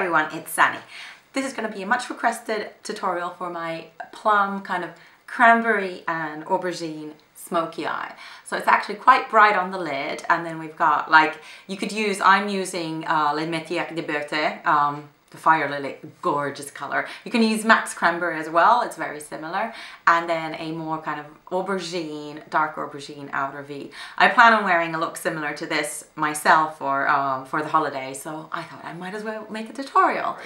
everyone, it's Sanni. This is going to be a much requested tutorial for my plum kind of cranberry and aubergine smoky eye. So it's actually quite bright on the lid, and then we've got like, you could use, I'm using Le Metier de Beaute, the Firelily, gorgeous color. You can use Max Cranberry as well, it's very similar. And then a more kind of aubergine, dark aubergine outer V. I plan on wearing a look similar to this myself for the holiday, so I thought I might as well make a tutorial.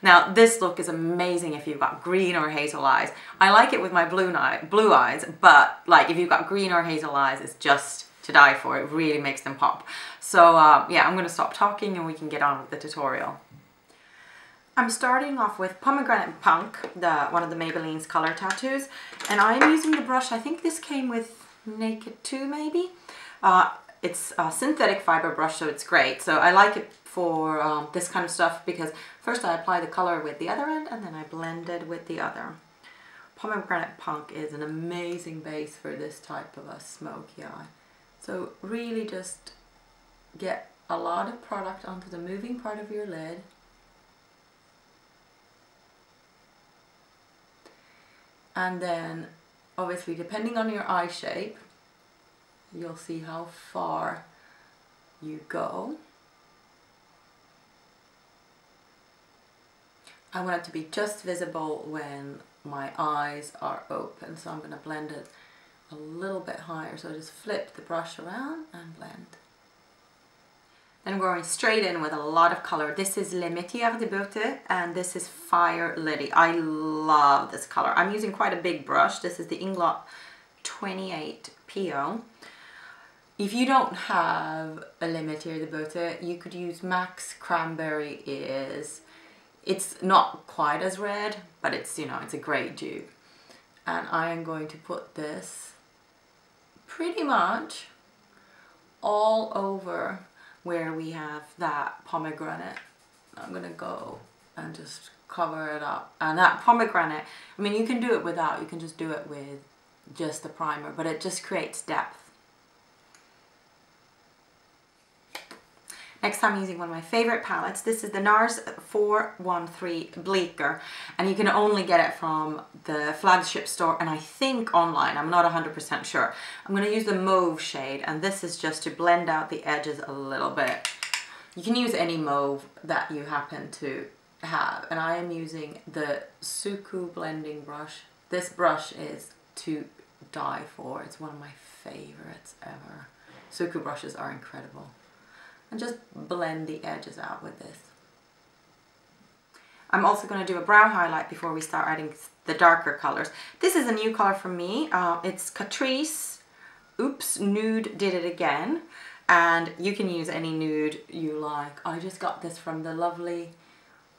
Now this look is amazing if you've got green or hazel eyes. I like it with my blue eyes, but like if you've got green or hazel eyes, it's just to die for. It really makes them pop. So yeah, I'm gonna stop talking and we can get on with the tutorial. I'm starting off with Pomegranate Punk, one of the Maybelline's color tattoos, and I'm using the brush, I think this came with Naked 2 maybe. It's a synthetic fiber brush, so it's great. So I like it for this kind of stuff because first I apply the color with the other end and then I blend it with the other. Pomegranate Punk is an amazing base for this type of a smoky eye. So really just get a lot of product onto the moving part of your lid. And then, obviously, depending on your eye shape, you'll see how far you go. I want it to be just visible when my eyes are open, so I'm going to blend it a little bit higher. So I just flip the brush around and blend. Then we're going straight in with a lot of color. This is Le Metier de Beaute and this is Firelily. I love this color. I'm using quite a big brush. This is the Eclat 28 PO. If you don't have a Le Metier de Beaute, you could use Max Cranberry. It's not quite as red, but it's, you know, it's a great dupe. And I am going to put this pretty much all over where we have that pomegranate. I'm gonna go and just cover it up. And that pomegranate, I mean, you can do it without, you can just do it with just the primer, but it just creates depth. Next I'm using one of my favorite palettes. This is the NARS 413 Bleaker, and you can only get it from the flagship store and I think online, I'm not 100% sure. I'm going to use the mauve shade, and this is just to blend out the edges a little bit. You can use any mauve that you happen to have, and I am using the xoxo blending brush. This brush is to die for. It's one of my favorites ever. Xoxo brushes are incredible. And just blend the edges out with this. I'm also going to do a brow highlight before we start adding the darker colors. This is a new color for me. It's Catrice. Oops, Nude did it again. And you can use any nude you like. I just got this from the lovely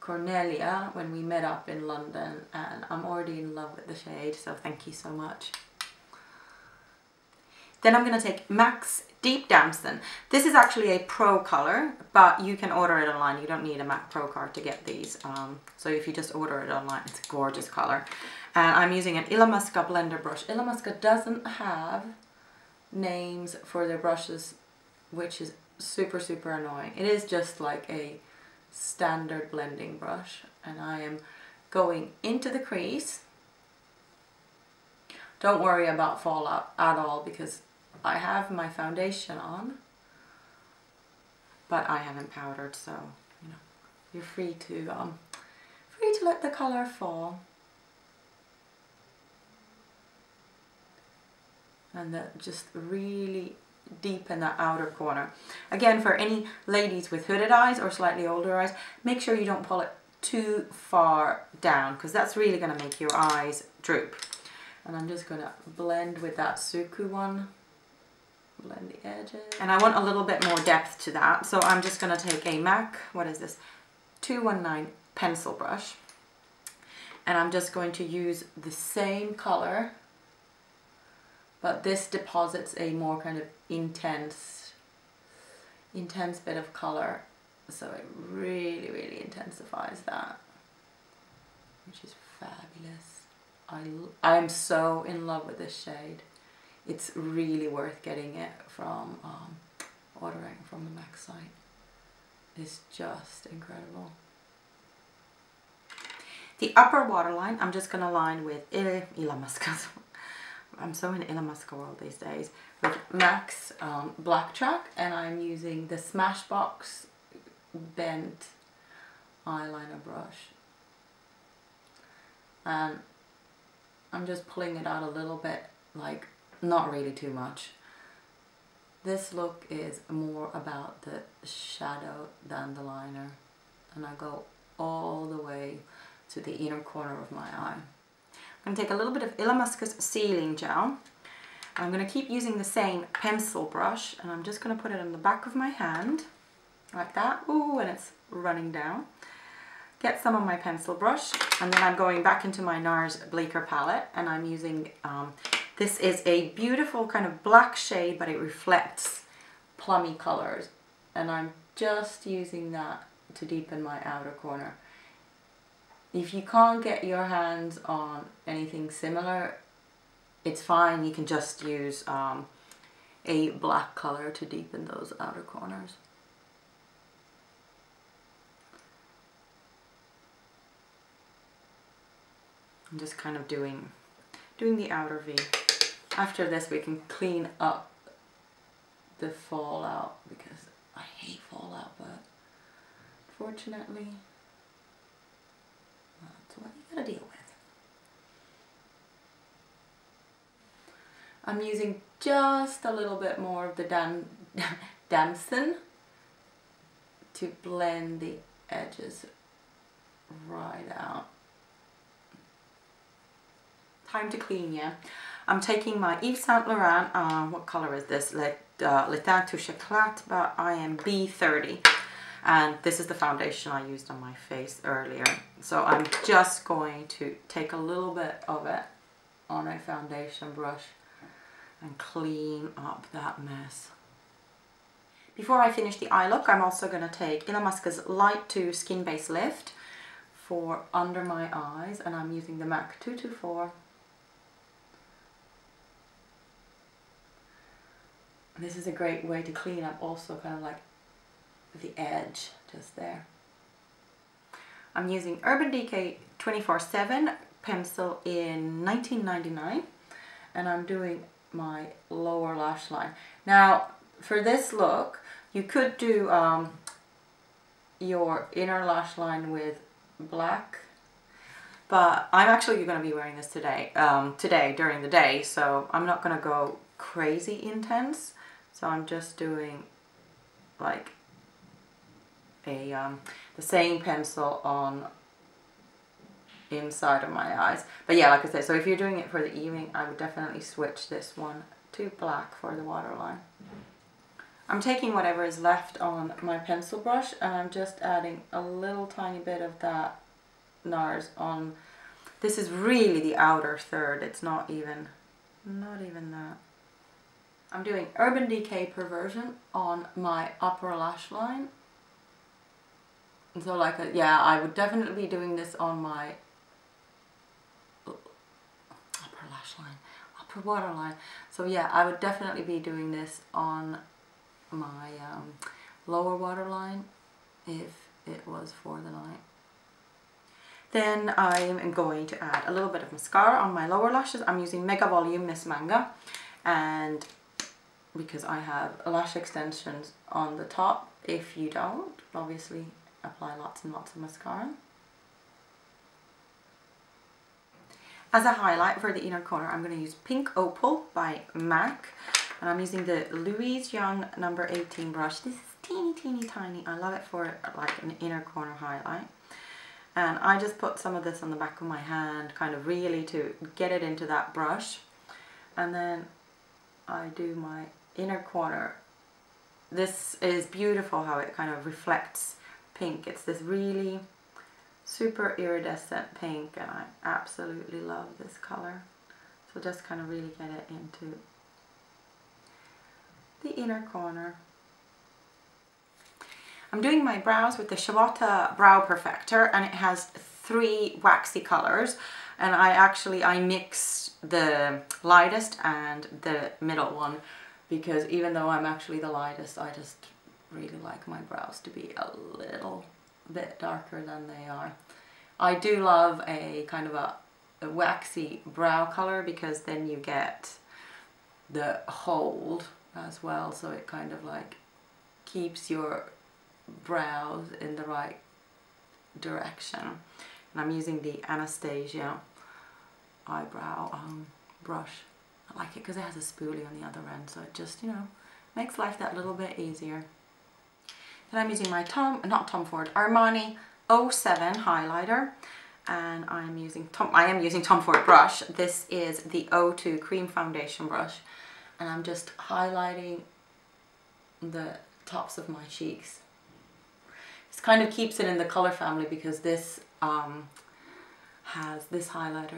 Cornelia when we met up in London, and I'm already in love with the shade, so thank you so much. Then I'm going to take Max Deep Damson. This is actually a pro color, but you can order it online. You don't need a Mac Pro card to get these. So if you just order it online, it's a gorgeous color. And I'm using an Illamasqua blender brush. Illamasqua doesn't have names for their brushes, which is super, super annoying. It is just like a standard blending brush. And I am going into the crease. Don't worry about fallout at all because I have my foundation on, but I haven't powdered, so you know you're free to let the color fall, and just really deepen that outer corner. Again, for any ladies with hooded eyes or slightly older eyes, make sure you don't pull it too far down because that's really going to make your eyes droop. And I'm just going to blend with that xoxo one. Blend the edges. And I want a little bit more depth to that, so I'm just going to take a MAC, what is this, 219 pencil brush, and I'm just going to use the same color, but this deposits a more kind of intense bit of color, so it really, really intensifies that, which is fabulous. I am so in love with this shade. It's really worth getting it from ordering from the MAC site. It's just incredible. The upper waterline, I'm just gonna line with Illamasqua. I'm so in Illamasqua world these days. With MAC's Blacktrack, and I'm using the Smashbox bent eyeliner brush. And I'm just pulling it out a little bit, like not really too much. This look is more about the shadow than the liner, and I go all the way to the inner corner of my eye. I'm going to take a little bit of Illamasqua's sealing gel. I'm going to keep using the same pencil brush, and I'm just going to put it on the back of my hand like that. Ooh, and it's running down. Get some on my pencil brush, and then I'm going back into my NARS BLKR palette, and I'm using this is a beautiful kind of black shade, but it reflects plummy colors, and I'm just using that to deepen my outer corner. If you can't get your hands on anything similar, it's fine. You can just use a black color to deepen those outer corners. I'm just kind of doing the outer V. After this, we can clean up the fallout, because I hate fallout, but fortunately, that's what you gotta deal with. I'm using just a little bit more of the Damson to blend the edges right out. Time to clean, yeah. I'm taking my Yves Saint Laurent, what color is this? Le Teinte Touche Eclat, but I am B30. And this is the foundation I used on my face earlier. So I'm just going to take a little bit of it on a foundation brush and clean up that mess. Before I finish the eye look, I'm also going to take Illamasqua's Light to Skin Base Lift for under my eyes, and I'm using the MAC 224. This is a great way to clean up also kind of like the edge just there. I'm using Urban Decay 24/7 pencil in 1999, and I'm doing my lower lash line. Now for this look you could do your inner lash line with black, but I'm actually going to be wearing this today during the day, so I'm not going to go crazy intense. So I'm just doing like a the same pencil on inside of my eyes. But yeah, like I said, so if you're doing it for the evening, I would definitely switch this one to black for the waterline. I'm taking whatever is left on my pencil brush, and I'm just adding a little tiny bit of that NARS on. This is really the outer third. It's not even that. I'm doing Urban Decay Perversion on my upper lash line. And so like, yeah, I would definitely be doing this on my upper lash line, upper waterline. So yeah, I would definitely be doing this on my lower waterline if it was for the night. Then I am going to add a little bit of mascara on my lower lashes. I'm using Mega Volume Miss Manga, and because I have lash extensions on the top. If you don't, obviously apply lots and lots of mascara. As a highlight for the inner corner, I'm going to use Pink Opal by MAC, and I'm using the Louise Young number 18 brush. This is teeny tiny. I love it for like an inner corner highlight. And I just put some of this on the back of my hand, kind of really to get it into that brush. And then I do my inner corner. This is beautiful how it kind of reflects pink. It's this really super iridescent pink, and I absolutely love this color. So just kind of really get it into the inner corner. I'm doing my brows with the Shavata Brow Perfector, and it has 3 waxy colors, and I mixed the lightest and the middle one, because even though I'm actually the lightest, I just really like my brows to be a little bit darker than they are. I do love a kind of a waxy brow color because then you get the hold as well, so it kind of like keeps your brows in the right direction. And I'm using the Anastasia eyebrow brush. I like it because it has a spoolie on the other end, so it just, you know, makes life that little bit easier. Then I'm using my Armani 07 highlighter, and I am using Tom Ford brush. This is the 02 cream foundation brush, and I'm just highlighting the tops of my cheeks. This kind of keeps it in the color family because this highlighter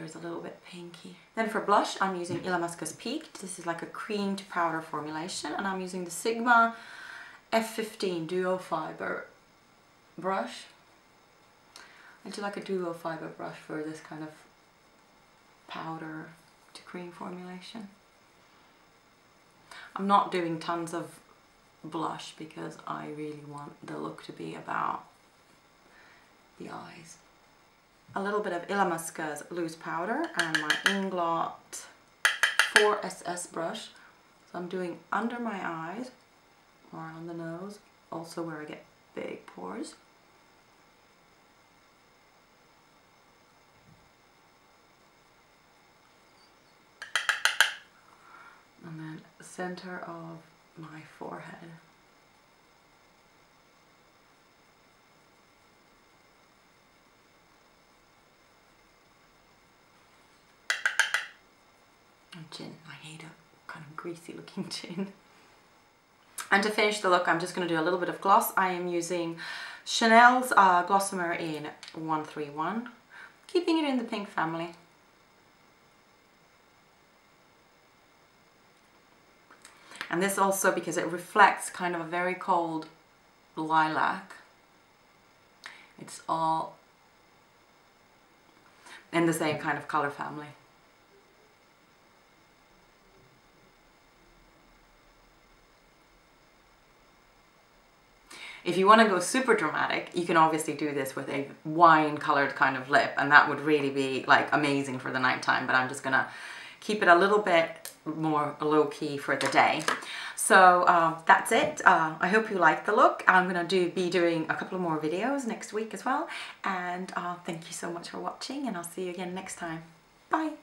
is a little bit pinky. Then for blush, I'm using Illamasqua's Peak. This is like a cream to powder formulation, and I'm using the Sigma F15 duo fiber brush. I do like a duo fiber brush for this kind of powder to cream formulation. I'm not doing tons of blush because I really want the look to be about the eyes. A little bit of Illamasqua's loose powder and my Inglot 4SS brush. So I'm doing under my eyes or on the nose, also where I get big pores. And then center of my forehead. And chin. I hate a kind of greasy looking chin. And to finish the look, I'm just going to do a little bit of gloss. I am using Chanel's Glossimer in 131, keeping it in the pink family. And this also because it reflects kind of a very cold lilac. It's all in the same kind of color family. If you want to go super dramatic, you can obviously do this with a wine colored kind of lip, and that would really be like amazing for the nighttime, but I'm just gonna keep it a little bit more low-key for the day. So that's it. I hope you like the look. I'm gonna be doing a couple of more videos next week as well, and thank you so much for watching, and I'll see you again next time. Bye.